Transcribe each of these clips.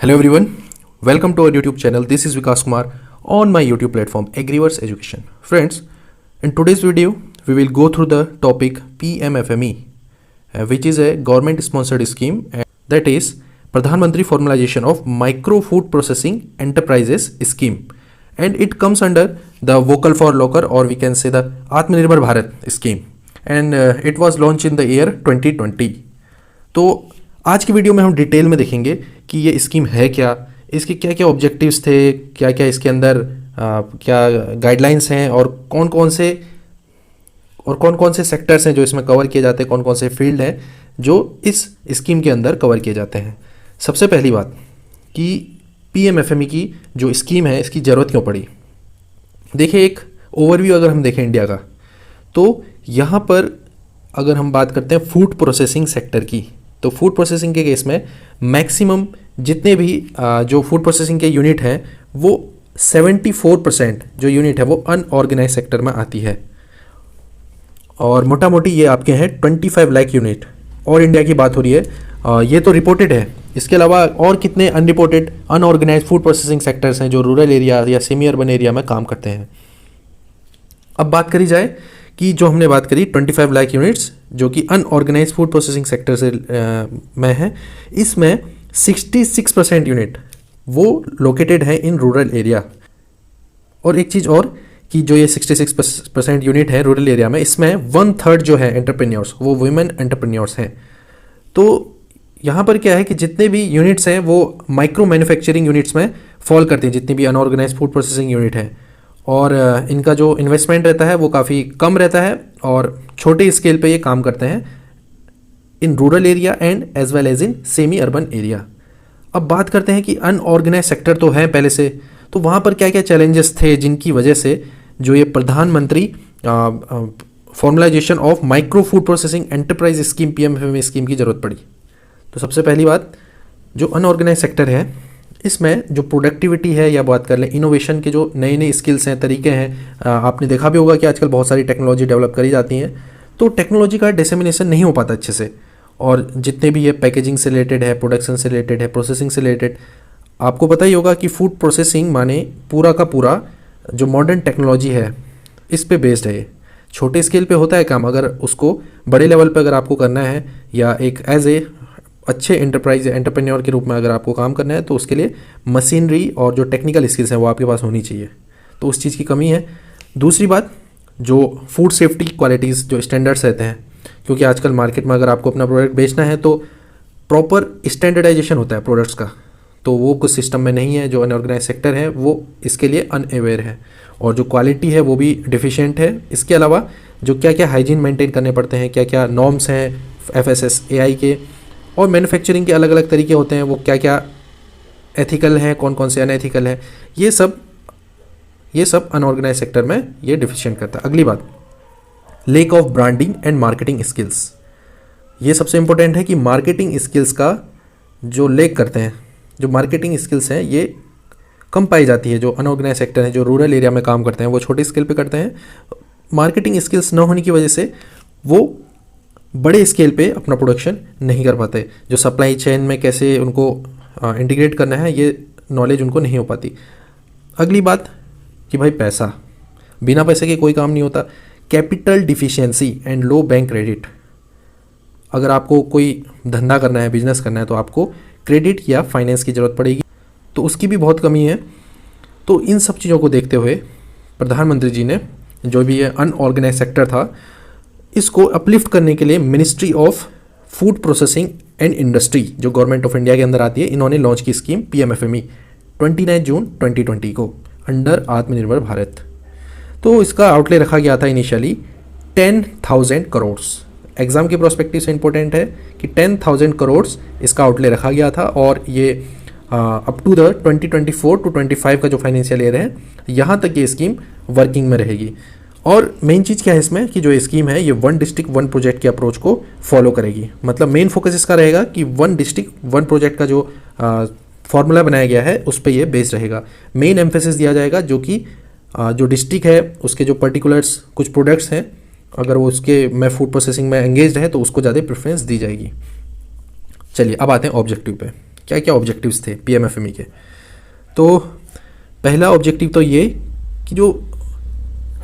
Hello everyone, welcome to our YouTube channel. This is Vikas Kumar on my YouTube platform Agriverse Education. Friends, in today's video, we will go through the topic PMFME, which is a government sponsored scheme, and that is Pradhan Mantri Formalization of Micro Food Processing Enterprises Scheme, and it comes under the Vocal for Local, or we can say the Atmanirbhar Bharat scheme, and it was launched in the year 2020. तो आज की video में हम detail में देखेंगे कि ये scheme है क्या, इसके क्या क्या ऑब्जेक्टिव्स थे, क्या क्या इसके अंदर क्या गाइडलाइंस हैं और कौन कौन से सेक्टर्स हैं जो इसमें कवर किए जाते हैं, कौन कौन से फील्ड हैं जो इस स्कीम के अंदर कवर किए जाते हैं। सबसे पहली बात कि पीएमएफएमई की जो स्कीम है इसकी ज़रूरत क्यों पड़ी। देखिए, एक ओवरव्यू अगर हम देखें इंडिया का, तो यहाँ पर अगर हम बात करते हैं फूड प्रोसेसिंग सेक्टर की, तो फूड प्रोसेसिंग के केस में मैक्सिमम जितने भी जो फूड प्रोसेसिंग के यूनिट हैं वो 74% जो यूनिट है वो अनऑर्गेनाइज सेक्टर में आती है, और मोटा मोटी ये आपके हैं 25 लाख यूनिट। और इंडिया की बात हो रही है, ये तो रिपोर्टेड है। इसके अलावा और कितने unreported unorganise food processing sectors हैं जो रूरल एरिया या सेमी अर्बन एरिया में काम करते हैं। अब बात करी जाए कि जो हमने बात करी 25 लाख यूनिट्स जो कि अनऑर्गेनाइज फूड प्रोसेसिंग सेक्टर से में है, इसमें 66% यूनिट वो लोकेटेड है इन रूरल एरिया। और एक चीज़ और कि जो ये 66% यूनिट है रूरल एरिया में, इसमें 1/3 जो है एंटरप्रेन्योर्स वो वुमेन एंटरप्रेन्योर्स हैं। तो यहाँ पर क्या है कि जितने भी यूनिट्स हैं वो माइक्रो मैन्युफैक्चरिंग यूनिट्स में फॉल करती हैं, जितनी भी अनऑर्गेनाइज फूड प्रोसेसिंग यूनिट है, और इनका जो इन्वेस्टमेंट रहता है वो काफ़ी कम रहता है और छोटे स्केल पे ये काम करते हैं in rural area and as well as in semi urban area. अब बात करते हैं कि अनऑर्गेनाइज सेक्टर तो है पहले से, तो वहाँ पर क्या क्या चैलेंजेस थे जिनकी वजह से जो ये प्रधानमंत्री formalisation of micro food processing enterprise scheme PMFME scheme की ज़रूरत पड़ी। तो सबसे पहली बात, जो अनऑर्गेनाइज सेक्टर है इसमें जो प्रोडक्टिविटी है, या बात कर लें इनोवेशन के जो नए नए स्किल्स हैं, तरीके हैं, आपने देखा भी होगा कि आजकल बहुत सारी टेक्नोलॉजी डेवलप करी जाती हैं, तो टेक्नोलॉजी का डिसेमिनेशन नहीं हो पाता अच्छे से। और जितने भी ये पैकेजिंग से रिलेटेड है, प्रोडक्शन से रिलेटेड है, प्रोसेसिंग से रिलेटेड, आपको पता ही होगा कि फूड प्रोसेसिंग माने पूरा का पूरा जो मॉडर्न टेक्नोलॉजी है इस पे बेस्ड है। छोटे स्केल पे होता है काम, अगर उसको बड़े लेवल पे अगर आपको करना है या एक एज ए अच्छे एंटरप्रेन्योर के रूप में अगर आपको काम करना है, तो उसके लिए मशीनरी और जो टेक्निकल स्किल्स हैं वो आपके पास होनी चाहिए। तो उस चीज़ की कमी है। दूसरी बात, जो फूड सेफ्टी क्वालिटीज़ जो स्टैंडर्ड्स रहते हैं, क्योंकि आजकल मार्केट में अगर आपको अपना प्रोडक्ट बेचना है तो प्रॉपर स्टैंडर्डाइजेशन होता है प्रोडक्ट्स का, तो वो कुछ सिस्टम में नहीं है। जो अनऑर्गेनाइज सेक्टर है वो इसके लिए अनअवेयर है, और जो क्वालिटी है वो भी डिफिशिएंट है। इसके अलावा जो क्या क्या हाइजीन मेंटेन करने पड़ते हैं, क्या क्या नॉर्म्स हैं FSSAI के, और मैन्युफैक्चरिंग के अलग अलग तरीके होते हैं, वो क्या क्या एथिकल हैं, कौन कौन से अनएथिकल हैं, ये सब अनऑर्गेनाइज सेक्टर में ये डिफिशिएंट करता है। अगली बात, lake of branding and marketing skills. ये सबसे इंपॉर्टेंट है कि मार्केटिंग स्किल्स का जो लेक करते हैं, जो मार्केटिंग स्किल्स हैं ये कम पाई जाती है। जो अनऑर्गेनाइज सेक्टर है, जो रूरल एरिया में काम करते हैं, वो छोटे स्केल पे करते हैं। मार्केटिंग स्किल्स न होने की वजह से वो बड़े स्केल पे अपना प्रोडक्शन नहीं कर पाते। जो सप्लाई चेन में कैसे उनको इंटीग्रेट करना है, ये नॉलेज उनको नहीं हो पाती। अगली बात कि भाई पैसा, बिना पैसे के कोई काम नहीं होता। Capital deficiency and low bank credit. अगर आपको कोई धंधा करना है, बिजनेस करना है, तो आपको क्रेडिट या फाइनेंस की ज़रूरत पड़ेगी, तो उसकी भी बहुत कमी है। तो इन सब चीज़ों को देखते हुए प्रधानमंत्री जी ने जो भी ये अनऑर्गेनाइज सेक्टर था इसको अपलिफ्ट करने के लिए ministry of food processing and industry जो गवर्नमेंट ऑफ इंडिया के अंदर आती है, इन्होंने लॉन्च की स्कीम पीएमएफएमई 29 जून 2020 को अंडर आत्मनिर्भर भारत। तो इसका आउटले रखा गया था इनिशियली 10,000 करोड़। एग्जाम के प्रोस्पेक्टिव से इंपॉर्टेंट है कि 10,000 करोड़ इसका आउटले रखा गया था, और ये अप टू द 2024 to 25 का जो फाइनेंशियल ईयर है यहाँ तक ये स्कीम वर्किंग में रहेगी। और मेन चीज़ क्या है इसमें कि जो स्कीम है ये 1 डिस्ट्रिक्ट 1 प्रोजेक्ट के अप्रोच को फॉलो करेगी। मतलब मेन फोकस इसका रहेगा कि 1 डिस्ट्रिक्ट 1 प्रोजेक्ट का जो फॉर्मूला बनाया गया है उस पर ये बेस्ड रहेगा। मेन एम्फेसिस दिया जाएगा जो कि जो डिस्ट्रिक्ट है उसके जो पर्टिकुलर्स कुछ प्रोडक्ट्स हैं, अगर वो उसके में फूड प्रोसेसिंग में एंगेज्ड है तो उसको ज़्यादा प्रेफरेंस दी जाएगी। चलिए अब आते हैं ऑब्जेक्टिव पे। क्या क्या ऑब्जेक्टिव्स थे पीएमएफएमई के। तो पहला ऑब्जेक्टिव तो ये कि जो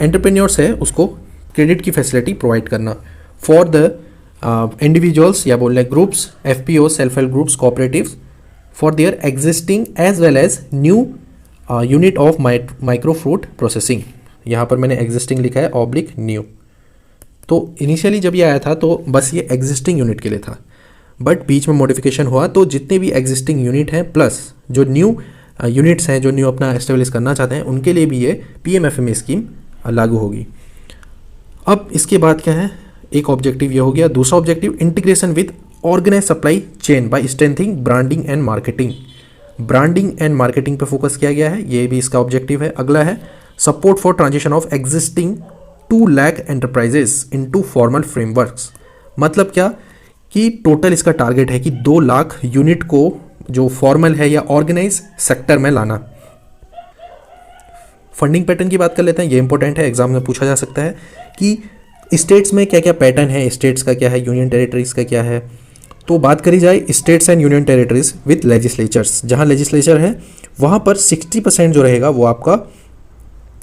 एंटरप्रेन्योर्स है उसको क्रेडिट की फैसिलिटी प्रोवाइड करना फॉर द इंडिविजुअल्स या बोल रहे groups, FPO, self help groups, cooperatives for their existing as well as new unit of micro fruit processing. यहाँ पर मैंने एग्जिस्टिंग लिखा है ऑब्लिक न्यू। तो इनिशियली जब ये आया था तो बस ये एग्जिस्टिंग यूनिट के लिए था, बट बीच में मॉडिफिकेशन हुआ तो जितने भी एग्जिस्टिंग यूनिट हैं प्लस जो न्यू यूनिट्स हैं जो न्यू अपना एस्टेब्लिश करना चाहते हैं उनके लिए भी ये पीएमएफएमई स्कीम लागू होगी। अब इसके बाद क्या है, एक ऑब्जेक्टिव ये हो गया। दूसरा objective integration with organise supply chain by strengthening branding and marketing. Branding and marketing पे फोकस किया गया है, ये भी इसका ऑब्जेक्टिव है। अगला है support for transition of existing 2 lakh enterprises into formal frameworks. मतलब क्या कि टोटल इसका टारगेट है कि 2 लाख यूनिट को जो फॉर्मल है या ऑर्गेनाइज सेक्टर में लाना। फंडिंग पैटर्न की बात कर लेते हैं, ये इंपॉर्टेंट है, एग्जाम में पूछा जा सकता है कि स्टेट्स में क्या क्या पैटर्न है, स्टेट्स का क्या है, यूनियन टेरिटरीज का क्या है। तो बात करी जाए states and union territories with legislatures, जहाँ लेजिस्लेचर है वहाँ पर 60% जो रहेगा वो आपका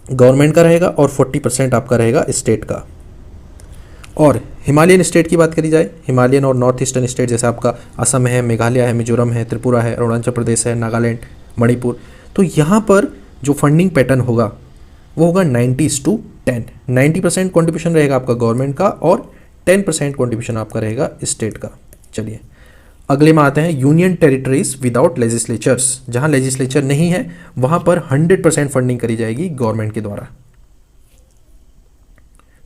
गवर्नमेंट का रहेगा और 40% आपका रहेगा स्टेट का। और हिमालयन स्टेट की बात करी जाए, हिमालयन और नॉर्थ ईस्टर्न स्टेट जैसे आपका असम है, मेघालय है, मिजोरम है, त्रिपुरा है, अरुणाचल प्रदेश है, नागालैंड, मणिपुर, तो यहाँ पर जो फंडिंग पैटर्न होगा वो होगा 90:10। 90% कॉन्ट्रीब्यूशन रहेगा आपका गवर्नमेंट का और 10% कॉन्ट्रीब्यूशन आपका रहेगा स्टेट का। चलिए अगले में आते हैं यूनियन टेरिटरीज विदाउट लेजिस्लेचर्स, जहाँ लेजिस्लेचर नहीं है वहाँ पर 100% फंडिंग करी जाएगी गवर्नमेंट के द्वारा।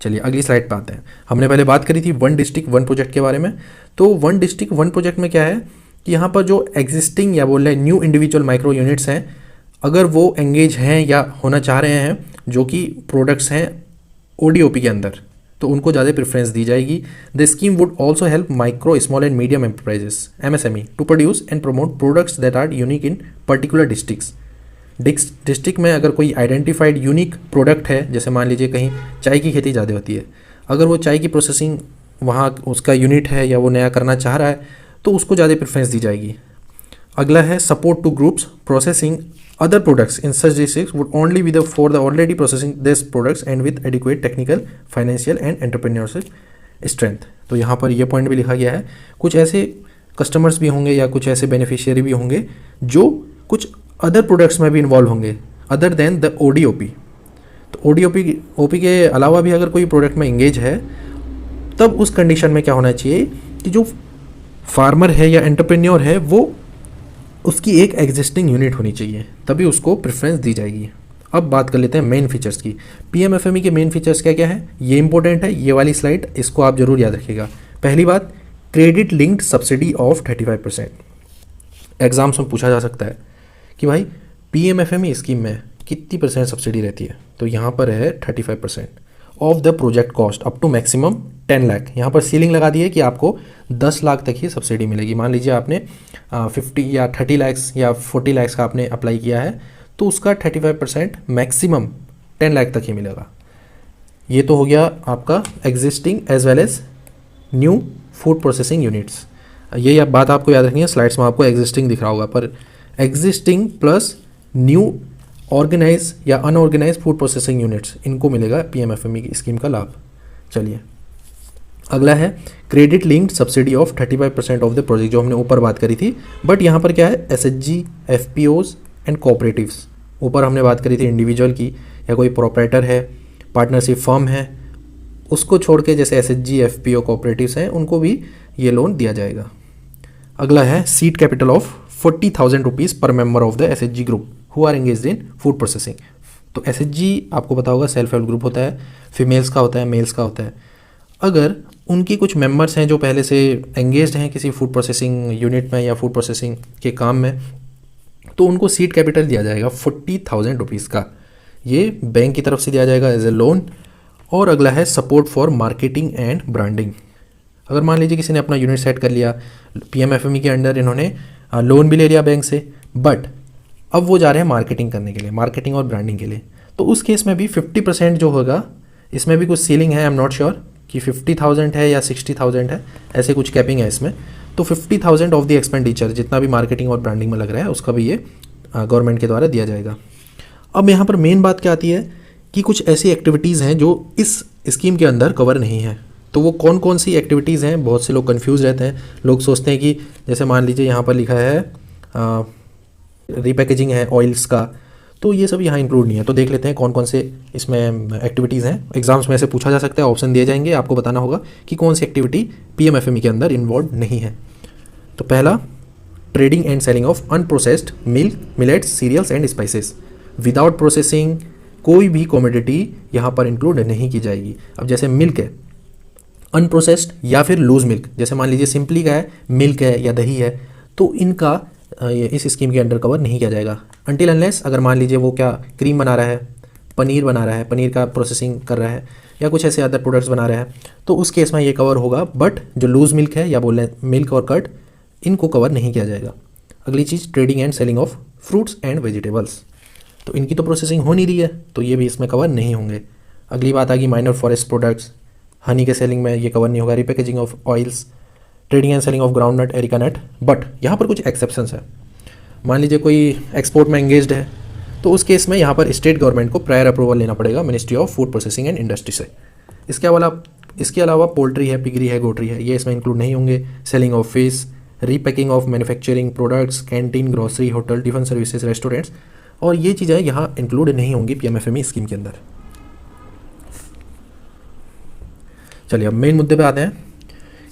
चलिए अगली स्लाइड पे आते हैं। हमने पहले बात करी थी 1 डिस्ट्रिक्ट 1 प्रोजेक्ट के बारे में। तो 1 डिस्ट्रिक्ट 1 प्रोजेक्ट में क्या है कि यहाँ पर जो एग्जिस्टिंग या बोल रहे न्यू इंडिविजुअल माइक्रो यूनिट्स हैं, अगर वो एंगेज हैं या होना चाह रहे हैं जो कि प्रोडक्ट्स हैं ओडीओपी के अंदर, तो उनको ज़्यादा प्रेफरेंस दी जाएगी। The scheme would also help micro small and medium enterprises MSME to produce and promote products that are unique in particular districts. District में अगर कोई आइडेंटिफाइड यूनिक प्रोडक्ट है, जैसे मान लीजिए कहीं चाय की खेती ज़्यादा होती है, अगर वो चाय की प्रोसेसिंग वहाँ उसका यूनिट है या वो नया करना चाह रहा है तो उसको ज़्यादा प्रेफरेंस दी जाएगी। अगला है support two groups processing other products in such districts would only be for the already processing these products and with adequate technical, financial and entrepreneurship strength। तो यहाँ पर ये पॉइंट भी लिखा गया है, कुछ ऐसे कस्टमर्स भी होंगे या कुछ ऐसे बेनिफिशियरी भी होंगे जो कुछ अदर प्रोडक्ट्स में भी इन्वॉल्व होंगे अदर देन द ओडीओपी। तो ओपी के अलावा भी अगर कोई प्रोडक्ट में इंगेज है तब उस कंडीशन में क्या होना चाहिए कि जो फार्मर है या एंटरप्रेन्योर है वो उसकी एक एग्जिस्टिंग यूनिट होनी चाहिए, तभी उसको प्रेफरेंस दी जाएगी। अब बात कर लेते हैं मेन फीचर्स की। पीएमएफएमई के मेन फीचर्स क्या क्या है, ये इंपॉर्टेंट है, ये वाली स्लाइड इसको आप जरूर याद रखिएगा। पहली बात, credit linked subsidy of 35%। Exams में पूछा जा सकता है कि भाई पीएमएफएमई स्कीम में कितनी % सब्सिडी रहती है, तो यहाँ पर है 35% of the project cost up to maximum 10 lakh. यहाँ पर सीलिंग लगा दी है कि आपको 10 लाख तक ही सब्सिडी मिलेगी। मान लीजिए आपने 50 या 30 लाख या 40 लाख का आपने अप्लाई किया है तो उसका 35% मैक्सिमम 10 लाख तक ही मिलेगा। ये तो हो गया आपका existing as well as new food processing units. ये बात आपको याद रखनी है, स्लाइड्स में आपको एग्जिस्टिंग दिख रहा होगा, पर एग्जिस्टिंग प्लस न्यू ऑर्गेनाइज या अनऑर्गेनाइज फूड प्रोसेसिंग यूनिट्स, इनको मिलेगा पीएमएफएमई की स्कीम का लाभ। चलिए अगला है credit linked subsidy of 35% of the project, जो हमने ऊपर बात करी थी, बट यहाँ पर क्या है एसएचजी, एफपीओज एंड कोऑपरेटिव्स। ऊपर हमने बात करी थी इंडिविजुअल की या कोई प्रोपराइटर है, पार्टनरशिप फर्म है, उसको छोड़ के जैसे एसएचजी, एफपीओ, कोऑपरेटिव्स हैं उनको भी ये लोन दिया जाएगा। अगला है seed capital of 40,000 rupees per member of the SHG group who are engaged in food processing. तो एसएचजी आपको पता होगा सेल्फ हेल्प ग्रुप होता है, फीमेल्स का होता है, मेल्स का होता है। अगर उनकी कुछ मेंबर्स हैं जो पहले से एंगेज्ड हैं किसी फूड प्रोसेसिंग यूनिट में या फूड प्रोसेसिंग के काम में, तो उनको सीड कैपिटल दिया जाएगा 40,000 रुपीज़ का। ये बैंक की तरफ से दिया जाएगा एज ए लोन। और अगला है support for marketing and branding. अगर मान लीजिए किसी ने अपना यूनिट सेट कर लिया, पीएमएफएमई के अंडर इन्होंने लोन भी ले लिया बैंक से, बट अब वो जा रहे हैं मार्केटिंग करने के लिए, मार्केटिंग और ब्रांडिंग के लिए, तो उस केस में भी 50% जो होगा, इसमें भी कुछ सीलिंग है, आई एम नॉट श्योर, कि 50,000 है या 60,000 है, ऐसे कुछ कैपिंग है इसमें। तो 50,000 ऑफ द एक्सपेंडिचर जितना भी मार्केटिंग और ब्रांडिंग में लग रहा है उसका भी ये गवर्नमेंट के द्वारा दिया जाएगा। अब यहाँ पर मेन बात क्या आती है कि कुछ ऐसी एक्टिविटीज़ हैं जो इस स्कीम के अंदर कवर नहीं है। तो वो कौन कौन सी एक्टिविटीज़ हैं, बहुत से लोग कंफ्यूज रहते हैं। लोग सोचते हैं कि जैसे मान लीजिए यहाँ पर लिखा है रीपैकेजिंग है ऑयल्स का, तो ये सब यहाँ इंक्लूड नहीं है। तो देख लेते हैं कौन कौन से इसमें एक्टिविटीज़ हैं। एग्जाम्स में से पूछा जा सकता है, ऑप्शन दिए जाएंगे, आपको बताना होगा कि कौन सी एक्टिविटी पीएमएफएमई के अंदर इन्वॉल्व नहीं है। तो पहला, trading and selling of unprocessed milk, millets, cereals and spices. Without processing कोई भी कॉमोडिटी यहाँ पर इंक्लूड नहीं की जाएगी। अब जैसे मिल्क है अनप्रोसेस्ड या फिर लूज मिल्क, जैसे मान लीजिए सिंपली का है, मिल्क है या दही है, तो इनका इस स्कीम के अंडर कवर नहीं किया जाएगा अनटिल अनलेस अगर मान लीजिए वो क्या क्रीम बना रहा है, पनीर बना रहा है, पनीर का प्रोसेसिंग कर रहा है या कुछ ऐसे अदर प्रोडक्ट्स बना रहा है, तो उस केस में ये कवर होगा। बट जो लूज मिल्क है या बोल रहे हैं मिल्क और कर्ड, इनको कवर नहीं किया जाएगा। अगली चीज़, trading and selling of fruits and vegetables, तो इनकी तो प्रोसेसिंग हो नहीं रही है, तो ये भी इसमें कवर नहीं होंगे। अगली बात आ गई माइनर फॉरेस्ट प्रोडक्ट्स, हनी के सेलिंग में ये कवर नहीं होगा। Repackaging of oils, trading and selling of ground nut, areca nut. But यहाँ पर कुछ एक्सेप्शंस है। मान लीजिए कोई एक्सपोर्ट में एंगेज्ड है, तो उस केस में यहाँ पर स्टेट गवर्नमेंट को प्रायर अप्रूवल लेना पड़ेगा ministry of food processing and industry से। इसके अलावा पोल्ट्री है, पिगरी है, गोट्री है, ये इसमें इंक्लूड नहीं होंगे। Selling of fish, repacking of manufacturing products, canteen, grocery, hotel, tiffin services, restaurants, और ये चीज़ें यहाँ इंक्लूड नहीं होंगी पीएमएफएमई स्कीम के अंदर। चलिए अब मेन मुद्दे पे आते हैं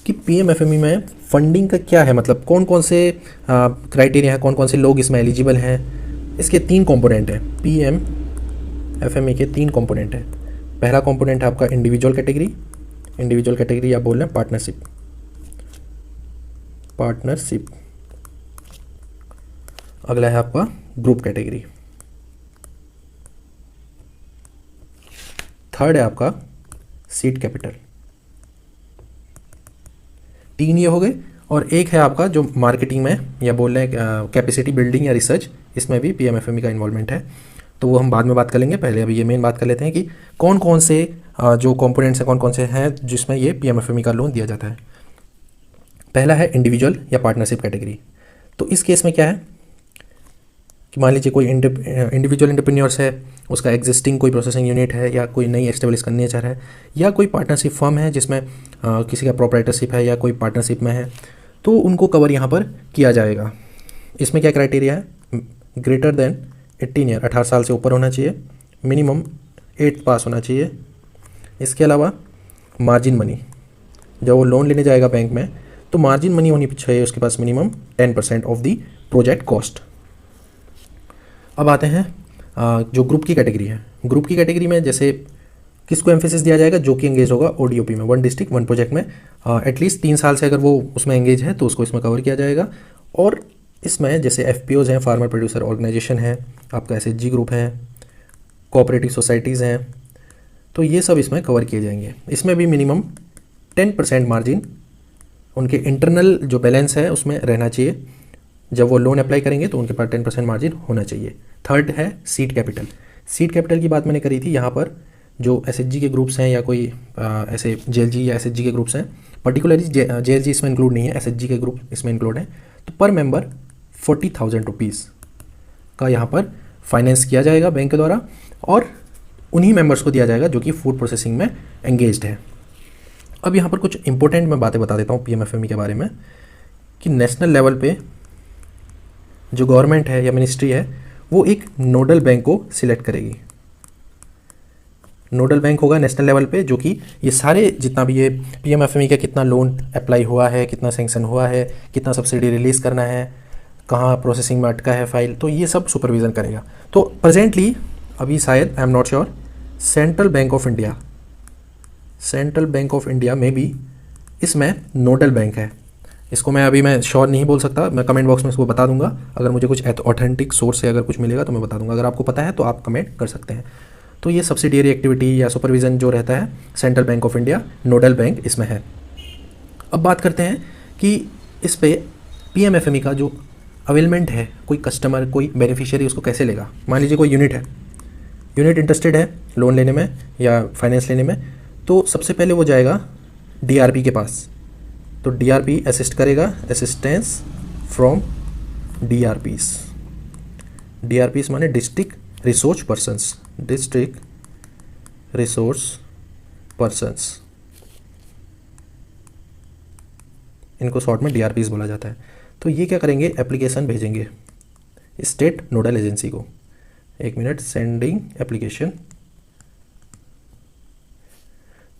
कि पीएमएफएमई में फंडिंग का क्या है, मतलब कौन कौन से क्राइटेरिया है, कौन कौन से लोग इसमें एलिजिबल हैं। इसके 3 कंपोनेंट हैं। पीएमएफएमई के 3 कंपोनेंट हैं। पहला कंपोनेंट है आपका इंडिविजुअल कैटेगरी आप बोल रहे हैं पार्टनरशिप। अगला है आपका ग्रुप कैटेगरी। थर्ड है आपका सीड कैपिटल। 3 ये हो गए, और एक है आपका जो मार्केटिंग में या बोल रहे हैं कैपेसिटी बिल्डिंग या रिसर्च, इसमें भी पीएमएफएमई का इन्वॉल्वमेंट है। तो वो हम बाद में बात कर लेंगे, पहले अभी ये मेन बात कर लेते हैं कि कौन कौन से जो कंपोनेंट्स हैं, कौन कौन से हैं जिसमें ये पीएमएफएमई का लोन दिया जाता है। पहला है इंडिविजुअल या पार्टनरशिप कैटेगरी। तो इस केस में क्या है कि मान लीजिए कोई इंडिविजुअल एंटरप्रेन्योर्स है, उसका एग्जिस्टिंग कोई प्रोसेसिंग यूनिट है या कोई नई एस्टेब्लिश करने चाह रहा है, या कोई पार्टनरशिप फर्म है जिसमें किसी का प्रोप्राइटरशिप है या कोई पार्टनरशिप में है, तो उनको कवर यहाँ पर किया जाएगा। इसमें क्या क्राइटेरिया है, ग्रेटर देन 18 ईयर, 18 साल से ऊपर होना चाहिए, मिनिमम 8th पास होना चाहिए। इसके अलावा मार्जिन मनी, जब वो लोन लेने जाएगा बैंक में तो मार्जिन मनी होनी चाहिए उसके पास minimum 10% of the project cost. अब आते हैं जो ग्रुप की कैटेगरी है। ग्रुप की कैटेगरी में जैसे किसको एम्फेसिस दिया जाएगा, जो कि एंगेज होगा ओडीओपी में, 1 डिस्ट्रिक्ट 1 प्रोजेक्ट में एटलीस्ट 3 साल से अगर वो उसमें एंगेज है तो उसको इसमें कवर किया जाएगा। और इसमें जैसे एफपीओज हैं, फार्मर प्रोड्यूसर ऑर्गेनाइजेशन है, आपका एसएचजी ग्रुप है, कोऑपरेटिव सोसाइटीज़ हैं, तो ये सब इसमें कवर किए जाएंगे। इसमें भी मिनिमम 10% मार्जिन उनके इंटरनल जो बैलेंस है उसमें रहना चाहिए। जब वो लोन अप्लाई करेंगे तो उनके पास 10% मार्जिन होना चाहिए। थर्ड है सीड कैपिटल। सीड कैपिटल की बात मैंने करी थी। यहाँ पर जो एसएचजी के ग्रुप्स हैं या कोई ऐसे जेएलजी या एसएचजी के ग्रुप्स हैं, पर्टिकुलरली जेएलजी इसमें इंक्लूड नहीं है, एसएचजी के ग्रुप इसमें इंक्लूड है, तो पर मेंबर 40,000 रुपीज़ का यहाँ पर फाइनेंस किया जाएगा बैंक के द्वारा, और उन्हीं मेंबर्स को दिया जाएगा जो कि फूड प्रोसेसिंग में एंगेज्ड है। अब यहाँ पर कुछ इंपॉर्टेंट मैं बातें बता देता हूँ पीएमएफएमई के बारे में, कि नेशनल लेवल पे जो गवर्नमेंट है या मिनिस्ट्री है वो एक नोडल बैंक को सिलेक्ट करेगी। नोडल बैंक होगा नेशनल लेवल पे, जो कि ये सारे जितना भी ये पीएमएफएमई का कितना लोन अप्लाई हुआ है, कितना सैंक्शन हुआ है, कितना सब्सिडी रिलीज़ करना है, कहाँ प्रोसेसिंग में अटका है फाइल, तो ये सब सुपरविज़न करेगा। तो प्रेजेंटली अभी शायद I am not sure central bank of India में भी इसमें नोडल बैंक है। इसको मैं श्योर नहीं बोल सकता, मैं कमेंट बॉक्स में इसको बता दूंगा। अगर मुझे कुछ ऑथेंटिक सोर्स से अगर कुछ मिलेगा तो मैं बता दूंगा। अगर आपको पता है तो आप कमेंट कर सकते हैं। तो ये सब्सिडियरी एक्टिविटी या सुपरविज़न जो रहता है central bank of India, nodal bank इसमें है। अब बात करते हैं कि इस पे पीएमएफएमई का जो अवेलमेंट है, कोई कस्टमर, कोई बेनिफिशियरी उसको कैसे लेगा। मान लीजिए कोई यूनिट इंटरेस्टेड है लोन लेने में या फाइनेंस लेने में, तो सबसे पहले वो जाएगा DRP के पास, तो DRP असिस्ट करेगा, असिस्टेंस फ्रॉम DRPs। DRPs माने district resource persons, district resource persons, इनको शॉर्ट में DRPs बोला जाता है। तो ये क्या करेंगे, एप्लीकेशन भेजेंगे स्टेट नोडल एजेंसी को। एक मिनट, सेंडिंग एप्लीकेशन।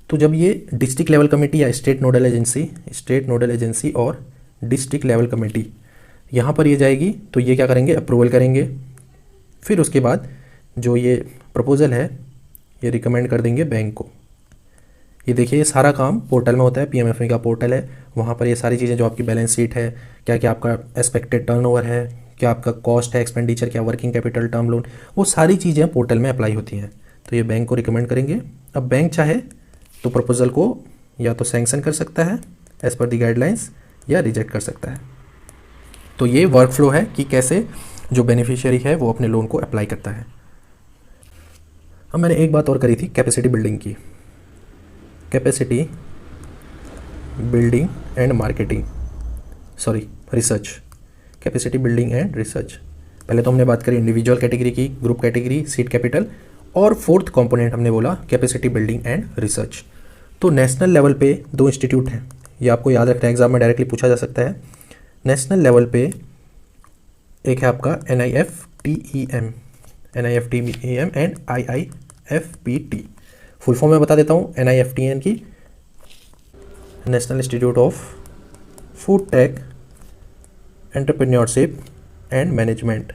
तो जब ये डिस्ट्रिक्ट लेवल कमेटी या स्टेट नोडल एजेंसी और डिस्ट्रिक्ट लेवल कमेटी यहाँ पर ये जाएगी, तो ये क्या करेंगे, अप्रूवल करेंगे। फिर उसके बाद जो ये प्रपोज़ल है ये रिकमेंड कर देंगे बैंक को। ये देखिए, ये सारा काम पोर्टल में होता है, PMFME का पोर्टल है, वहाँ पर ये सारी चीज़ें जो आपकी बैलेंस शीट है, क्या क्या आपका एक्सपेक्टेड टर्नओवर है, क्या आपका कॉस्ट है, एक्सपेंडिचर, क्या वर्किंग कैपिटल, टर्म लोन, वो सारी चीज़ें पोर्टल में अप्लाई होती हैं। तो ये बैंक को रिकमेंड करेंगे। अब बैंक चाहे तो प्रपोजल को या तो सैंक्शन कर सकता है एज पर दी गाइडलाइंस या रिजेक्ट कर सकता है। तो ये वर्क फ्लो है कि कैसे जो बेनिफिशियरी है वो अपने लोन को अप्लाई करता है। अब मैंने एक बात और करी थी कैपेसिटी बिल्डिंग की, capacity building and marketing, sorry research, capacity building and research. पहले तो हमने बात करी इंडिविजुअल कैटेगरी की, ग्रुप कैटेगरी, सीड कैपिटल, और फोर्थ कंपोनेंट हमने बोला कैपेसिटी बिल्डिंग एंड रिसर्च। तो नेशनल लेवल पे 2 इंस्टीट्यूट हैं, ये आपको याद रखना है, एग्जाम में डायरेक्टली पूछा जा सकता है। नेशनल लेवल पे एक है आपका NIFTEM and IIFPT। Full form में बता देता हूँ, NIFTEM की national institute of food tech entrepreneurship and management,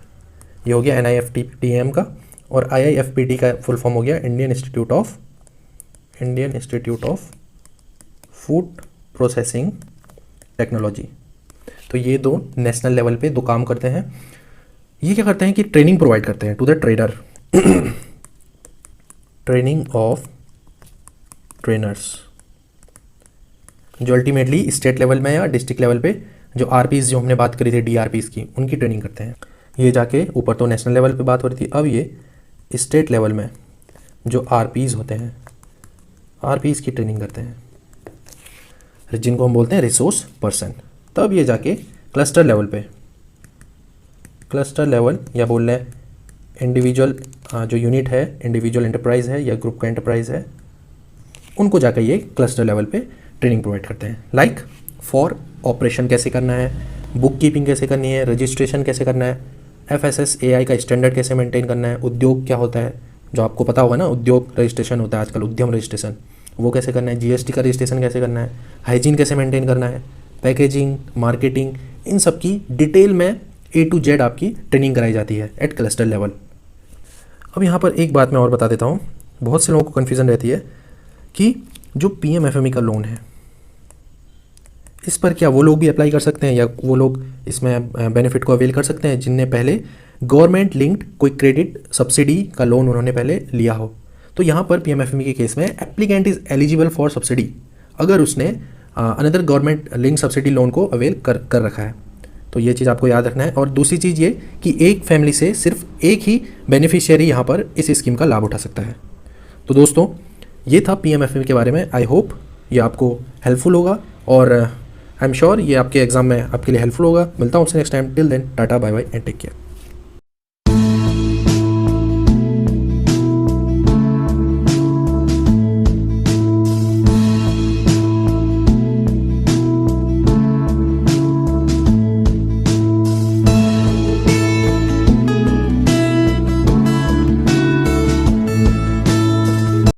ये हो गया NIFTEM का। और IIFPT का फुल फॉर्म हो गया Indian institute of food processing technology. तो ये 2 नेशनल लेवल पे 2 काम करते हैं। ये क्या करते हैं कि ट्रेनिंग प्रोवाइड करते हैं to the trader, training of trainers, जो अल्टीमेटली स्टेट लेवल में या डिस्ट्रिक्ट लेवल पे जो RPs जो हमने बात करी थी DRPs की, उनकी ट्रेनिंग करते हैं। ये जाके ऊपर तो नेशनल लेवल पे बात हो रही थी, अब ये स्टेट लेवल में जो RPs होते हैं, RPs की ट्रेनिंग करते हैं, जिनको हम बोलते हैं रिसोर्स पर्सन। तब ये जाके क्लस्टर लेवल पे, क्लस्टर लेवल या बोल रहे हैं इंडिविजुअल जो यूनिट है, इंडिविजुअल एंटरप्राइज है या ग्रुप का एंटरप्राइज है, उनको जाकर ये क्लस्टर लेवल पे ट्रेनिंग प्रोवाइड करते हैं। लाइक फॉर ऑपरेशन कैसे करना है, बुक कीपिंग कैसे करनी है, रजिस्ट्रेशन कैसे करना है, FSSAI का स्टैंडर्ड कैसे मेंटेन करना है, उद्योग क्या होता है, जो आपको पता होगा ना, उद्योग रजिस्ट्रेशन होता है आजकल, उद्यम रजिस्ट्रेशन, वो कैसे करना है, GST का रजिस्ट्रेशन कैसे करना है, हाइजीन कैसे मेंटेन करना है, पैकेजिंग, मार्केटिंग, इन सब की डिटेल में A to Z आपकी ट्रेनिंग कराई जाती है एट क्लस्टर लेवल। अब यहाँ पर एक बात मैं और बता देता हूँ, बहुत से लोगों को कन्फ्यूज़न रहती है कि जो PMFME का लोन है, इस पर क्या वो लोग भी अप्लाई कर सकते हैं या वो लोग इसमें बेनिफिट को अवेल कर सकते हैं जिनने पहले गवर्नमेंट लिंक्ड कोई क्रेडिट सब्सिडी का लोन उन्होंने पहले लिया हो। तो यहाँ पर PMFME के केस में applicant is eligible for subsidy अगर उसने another government link subsidy loan को अवेल कर रखा है। तो ये चीज़ आपको याद रखना है। और दूसरी चीज़ ये कि एक फैमिली से सिर्फ एक ही बेनिफिशियरी यहाँ पर इस स्कीम का लाभ उठा सकता है। तो दोस्तों ये था PMFME के बारे में। आई होप ये आपको हेल्पफुल होगा और आई एम श्योर ये आपके एग्जाम में आपके लिए हेल्पफुल होगा। मिलता हूँ आपसे next time. Till then tata bye bye and take care.